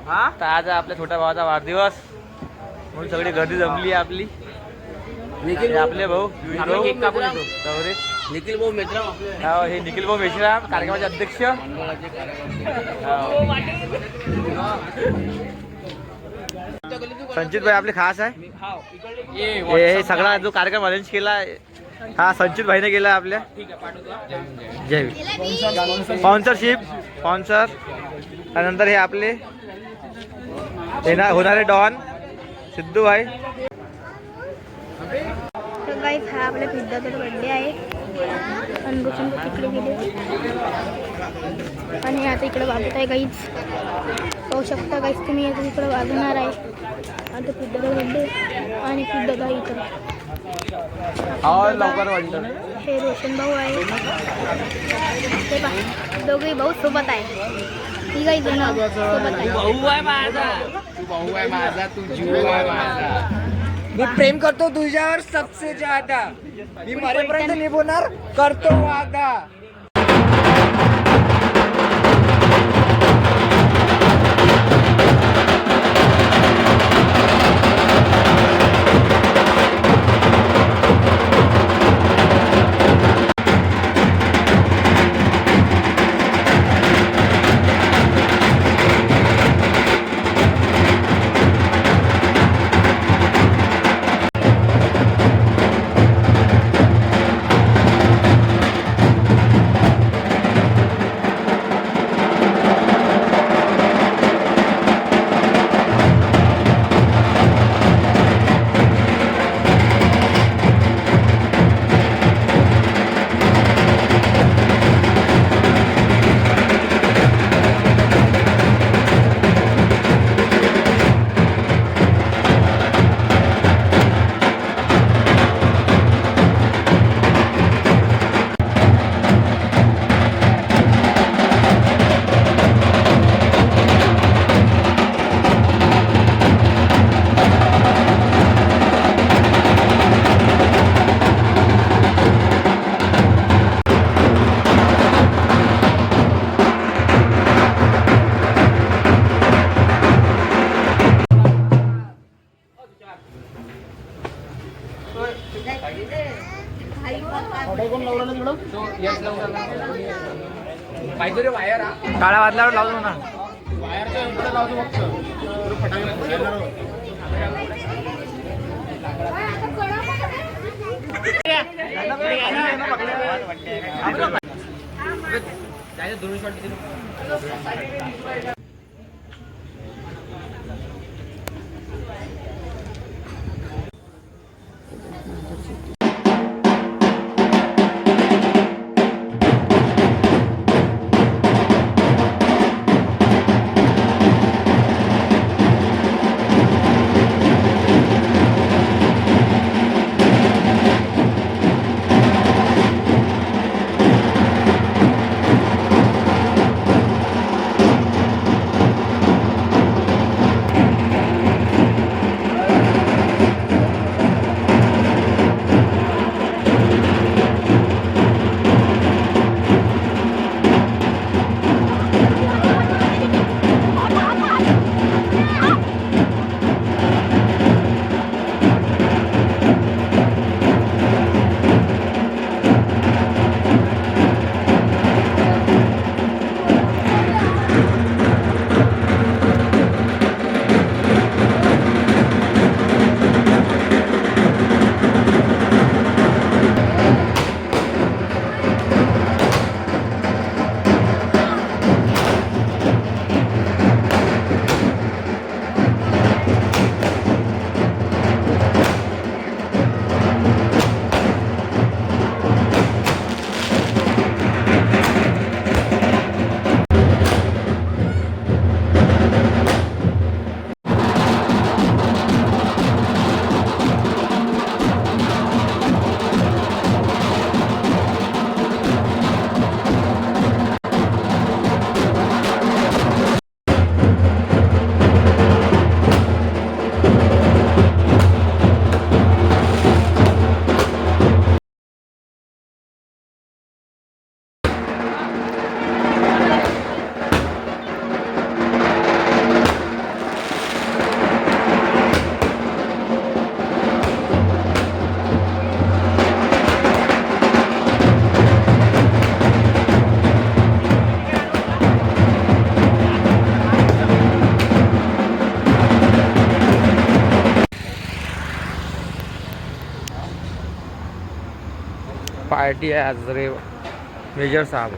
तर आज आपल्या छोट्या भावाचा वाढदिवस म्हणून सगळी गर्दी जमली आहे आपली. आपले भाऊ केक कापून येतो. निखिल भाऊ मेश्राम हे निखिल भाऊ मेश्राम कार्यक्रमाचे अध्यक्ष. संचित भाई आपले खास आहे. हे सगळा जो कार्यक्रम अरेंज केला हा संचित भाईने केला आपल्या. जय स्पॉन्सर. त्यानंतर हे आपले होणारे डॉन सिद्धू भाई. तर गाईस हा आपल्या पिझ्झाचा बर्थडे आहे. अनबोचन तिकडे गेले आणि आता इकडे वाजत आहे गाईस. पाहू शकता गाईस तुम्ही आता इकडे वाजणार आहे. आता पिझ्झाचा बर्थडे आणि पिझ्झा इथं लवकर वाटतं. हे रोशन भाऊ आहे. ते पहा दोघे भाऊ सोबत आहे. तिघही जण सोबत आहे. भाऊ आहे माझा, तू भाऊ आहे माझा, तू जीव आहे माझा. मी प्रेम करतो तुझ्यावर सबसे ज्यादा. मी मरेपर्यंत निभवणार करतो वादा. काहीतरी वायर काळा वाजल्यावर लावतो ना. वायरच्या लावतो पार्टी आहे आज रे मेजर साहब